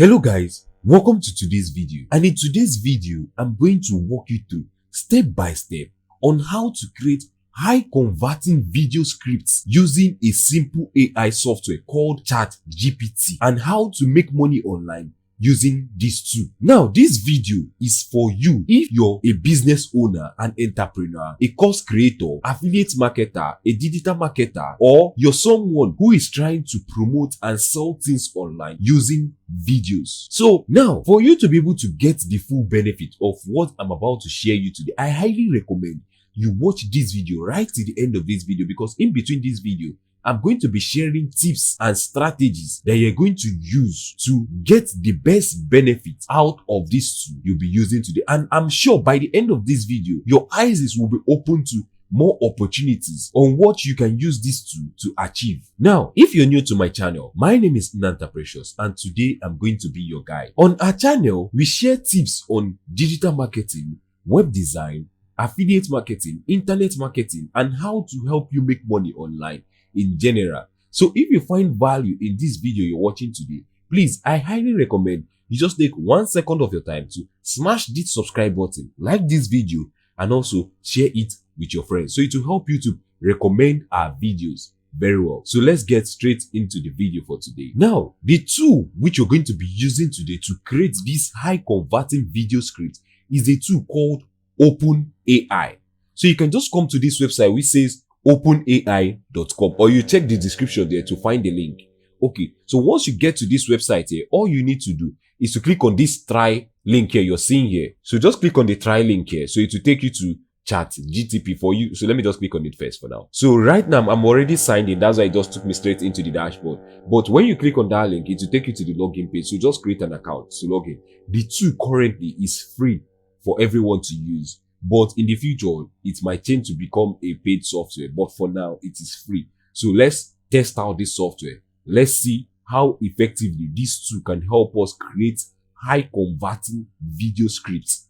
Hello guys, welcome to today's video, and in today's video I'm going to walk you through step by step on how to create high converting video scripts using a simple AI software called ChatGPT and how to make money online using this tool. Now this video is for you if you're a business owner, an entrepreneur, a course creator, affiliate marketer, a digital marketer, or you're someone who is trying to promote and sell things online using videos. So now for you to be able to get the full benefit of what I'm about to share you today, I highly recommend you watch this video right to the end of this video, because in between this video I'm going to be sharing tips and strategies that you're going to use to get the best benefit out of this tool you'll be using today. And I'm sure by the end of this video, your eyes will be open to more opportunities on what you can use this tool to achieve. Now, if you're new to my channel, my name is 𝗢𝗲𝗿 and today I'm going to be your guide. On our channel, we share tips on digital marketing, web design, affiliate marketing, internet marketing, and how to help you make money online in general. So if you find value in this video you're watching today, please, I highly recommend you just take 1 second of your time to smash this subscribe button, like this video, and also share it with your friends, so it will help you to recommend our videos very well. So let's get straight into the video for today. Now, the tool which you're going to be using today to create this high converting video script is a tool called openai. So you can just come to this website which says openai.com, or you check the description there to find the link. Okay, so once you get to this website here, all you need to do is to click on this try link here you're seeing here. So just click on the try link here, so it will take you to ChatGPT for you. So let me just click on it first for now. So right now I'm already signed in, that's why it just took me straight into the dashboard. But when you click on that link, it will take you to the login page. So just create an account to log in. The tool currently is free for everyone to use, but in the future it might change to become a paid software, but for now it is free. So let's test out this software. Let's see how effectively this tool can help us create high converting video scripts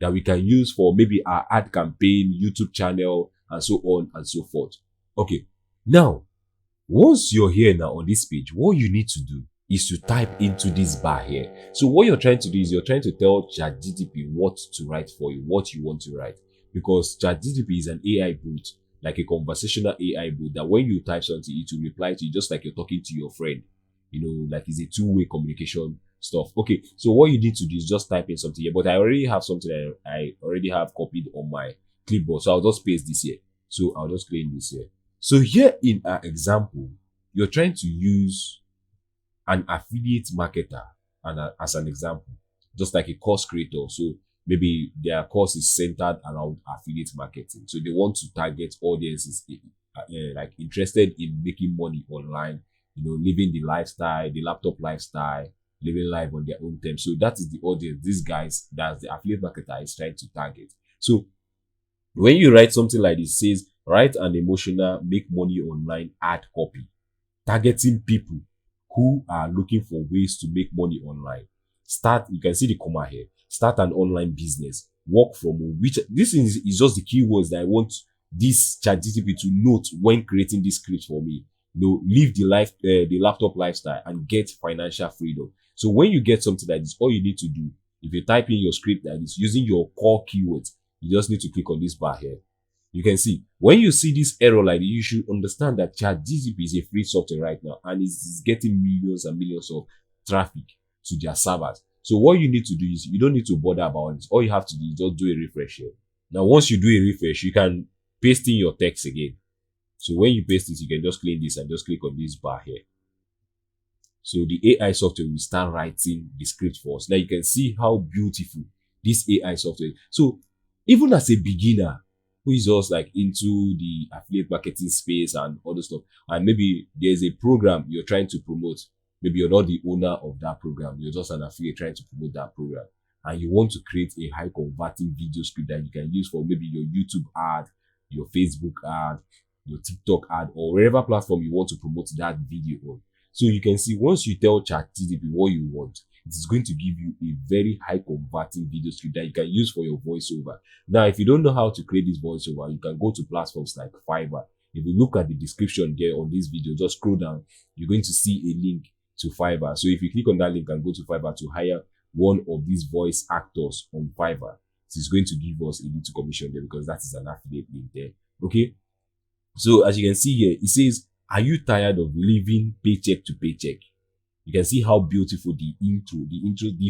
that we can use for maybe our ad campaign, YouTube channel, and so on and so forth. Okay, now once you're here now on this page, what you need to do is to type into this bar here. So what you're trying to do is you're trying to tell ChatGPT what to write for you, what you want to write, because ChatGPT is an AI bot, like a conversational AI bot, that when you type something, it will reply to you just like you're talking to your friend. You know, like it's a two-way communication stuff. Okay, so what you need to do is just type in something here, but I already have something that I already have copied on my clipboard, so I'll just paste this here. So I'll just claim this here. So here in our example, you're trying to use an affiliate marketer and as an example, just like a course creator. So maybe their course is centered around affiliate marketing, so they want to target audiences like interested in making money online, you know, living the lifestyle, the laptop lifestyle, living life on their own terms. So that is the audience these guys, that's the affiliate marketer, is trying to target. So when you write something like this, says write an emotional make money online ad copy targeting people who are looking for ways to make money online. Start, you can see the comma here, start an online business, work from home, which this is just the keywords that I want this ChatGPT to note when creating this script for me. You know, live the laptop lifestyle and get financial freedom. So when you get something like this, all you need to do, if you type in your script like this using your core keywords, you just need to click on this bar here. You can see when you see this error like this, you should understand that ChatGPT is a free software right now, and it's getting millions and millions of traffic to their servers. So what you need to do is you don't need to bother about it. All you have to do is just do a refresh here. Now once you do a refresh, you can paste in your text again. So when you paste it, you can just clean this and just click on this bar here. So the AI software will start writing the script for us. Now you can see how beautiful this AI software is. So even as a beginner who is just like into the affiliate marketing space and other stuff, and maybe there's a program you're trying to promote, maybe you're not the owner of that program, you're just an affiliate trying to promote that program, and you want to create a high converting video script that you can use for maybe your YouTube ad, your Facebook ad, your TikTok ad, or wherever platform you want to promote that video on. So you can see once you tell ChatGPT what you want, it is going to give you a very high converting video script that you can use for your voiceover. Now, if you don't know how to create this voiceover, you can go to platforms like Fiverr. If you look at the description there on this video, just scroll down, you're going to see a link to Fiverr. So if you click on that link and go to Fiverr to hire one of these voice actors on Fiverr, it is going to give us a little commission there because that is an affiliate link there. Okay. So as you can see here, it says, are you tired of living paycheck to paycheck? You can see how beautiful the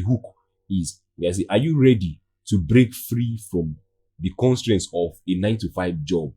hook is. You can see, are you ready to break free from the constraints of a 9-to-5 job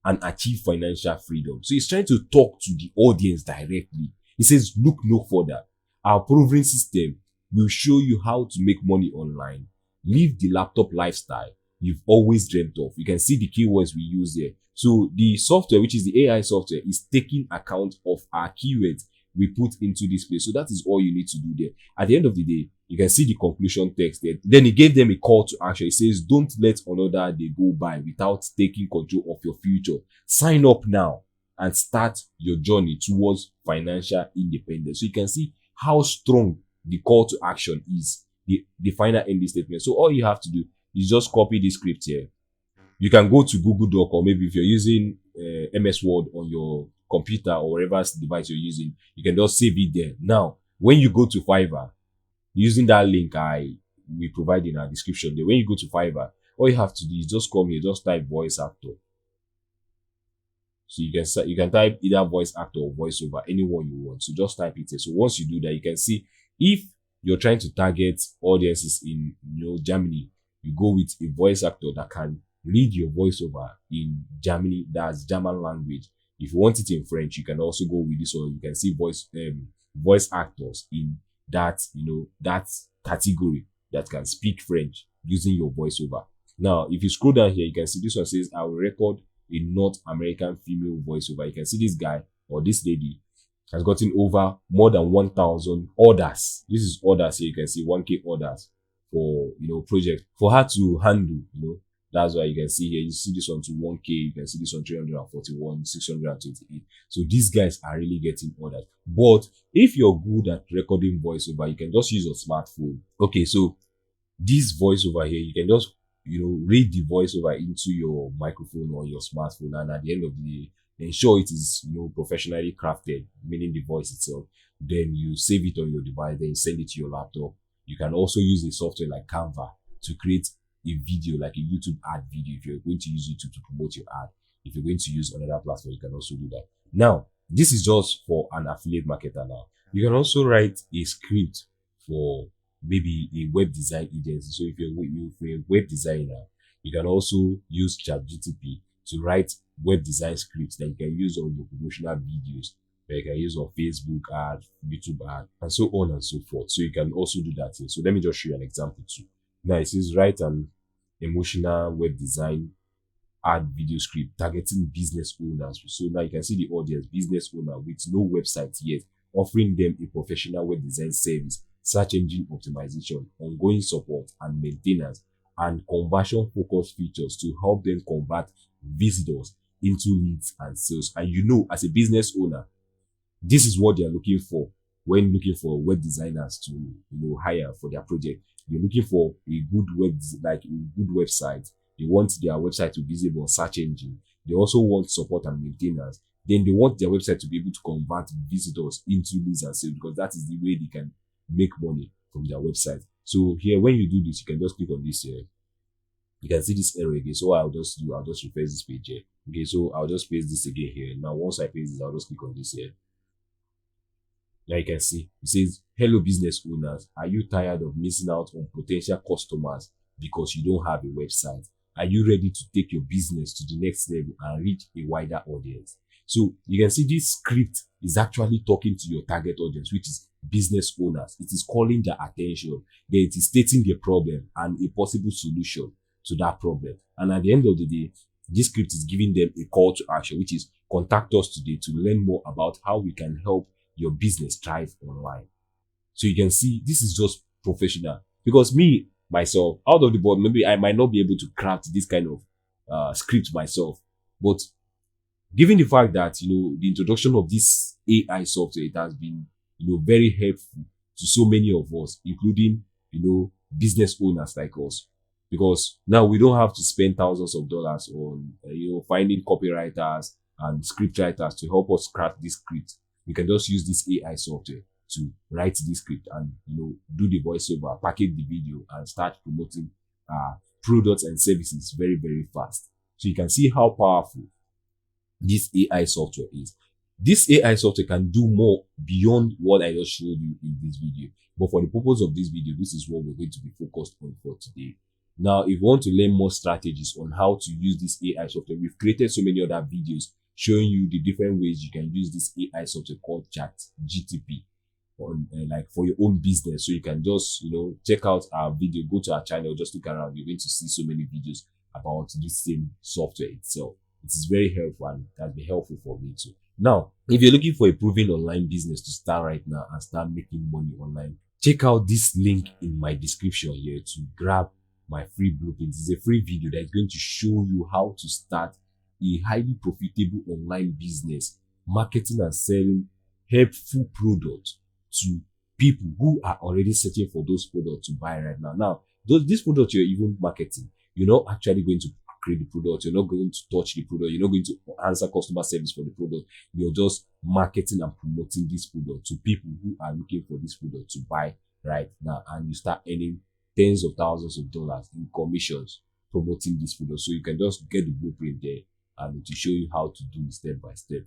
and achieve financial freedom? So he's trying to talk to the audience directly. He says, look no further. Our proven system will show you how to make money online. Live the laptop lifestyle you've always dreamt of. You can see the keywords we use there. So the software, which is the AI software, is taking account of our keywords we put into this place. So that is all you need to do there. At the end of the day, you can see the conclusion text there. Then he gave them a call to action. He says, don't let another day go by without taking control of your future. Sign up now and start your journey towards financial independence. So you can see how strong the call to action is, the final ending statement. So all you have to do is just copy this script here. You can go to Google Doc, or maybe if you're using MS Word on your computer or whatever device you're using, you can just save it there. Now, when you go to Fiverr, using that link we provide in our description there, when you go to Fiverr, all you have to do is just come here, just type voice actor. So you can type either voice actor or voiceover, anyone you want. So just type it here. So once you do that, you can see if you're trying to target audiences in Germany, you go with a voice actor that can read your voiceover in Germany, that's German language. If you want it in French, you can also go with this one. You can see voice actors in that, that category that can speak French using your voiceover. Now, if you scroll down here, you can see this one says, I will record a North American female voiceover. You can see this guy or this lady has gotten over more than 1,000 orders. This is orders here. You can see 1K orders for, project for her to handle, That's why you can see here, you see this one to 1K, you can see this one 341, 628. So these guys are really getting orders. But if you're good at recording voiceover, you can just use your smartphone. Okay, so this voiceover here, you can just, read the voiceover into your microphone or your smartphone, and at the end of the day, ensure it is, professionally crafted, meaning the voice itself. Then you save it on your device, then send it to your laptop. You can also use a software like Canva to create a video, like a YouTube ad video, if you're going to use YouTube to promote your ad. If you're going to use another platform, you can also do that. Now, this is just for an affiliate marketer now. You can also write a script for maybe a web design agency. So if you're a web designer, you can also use ChatGPT to write web design scripts that you can use on your promotional videos, that you can use on Facebook ad, YouTube ad, and so on and so forth. So you can also do that here. So let me just show you an example too. Now it says write an emotional web design ad video script targeting business owners. So now you can see the audience, business owner with no website yet, offering them a professional web design service, search engine optimization, ongoing support and maintenance, and conversion focused features to help them convert visitors into leads and sales. And as a business owner, this is what they are looking for when looking for web designers to hire for their project. They're looking for a good good website. They want their website to be visible on search engine. They also want support and maintenance. Then they want their website to be able to convert visitors into leads and sales, because that is the way they can make money from their website. So here, when you do this, you can just click on this here. You can see this error again. So I'll just refresh this page here. Okay, so I'll just paste this again here. Now, once I paste this, I'll just click on this here. Now you can see, it says, hello business owners, are you tired of missing out on potential customers because you don't have a website? Are you ready to take your business to the next level and reach a wider audience? So you can see this script is actually talking to your target audience, which is business owners. It is calling their attention. Then it is stating their problem and a possible solution to that problem. And at the end of the day, this script is giving them a call to action, which is contact us today to learn more about how we can help your business thrive online. So you can see this is just professional, because myself, out of the board, maybe I might not be able to craft this kind of script myself. But given the fact that, the introduction of this AI software, it has been, very helpful to so many of us, including, business owners like us. Because now we don't have to spend thousands of dollars on, finding copywriters and script writers to help us craft this script. We can just use this AI software to write this script and do the voiceover, package the video, and start promoting products and services very, very fast. So you can see how powerful this AI software is. This AI software can do more beyond what I just showed you in this video. But for the purpose of this video, this is what we're going to be focused on for today. Now, if you want to learn more strategies on how to use this AI software, we've created so many other videos showing you the different ways you can use this AI software called ChatGPT on like for your own business. So you can just check out our video, go to our channel, just look around. You're going to see so many videos about this same software itself. It is very helpful and it has been helpful for me too. Now, if you're looking for a proven online business to start right now and start making money online, check out this link in my description here to grab my free blueprint. It's a free video that is going to show you how to start a highly profitable online business, marketing and selling helpful products to people who are already searching for those products to buy right now. Now, these products you're even marketing, you're not actually going to create the product, you're not going to touch the product, you're not going to answer customer service for the product. You're just marketing and promoting this product to people who are looking for this product to buy right now, and you start earning tens of thousands of dollars in commissions promoting this product. So you can just get the blueprint there and to show you how to do it step by step.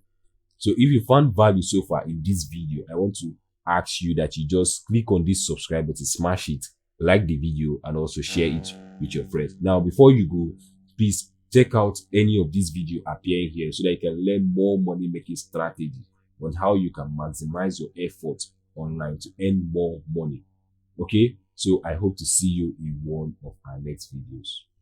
So if you found value so far in this video, I want to ask you that you just click on this subscribe button, smash it, like the video, and also share it with your friends. Now, before you go, please check out any of these videos appearing here so that you can learn more money making strategies on how you can maximize your efforts online to earn more money. Okay, so I hope to see you in one of our next videos.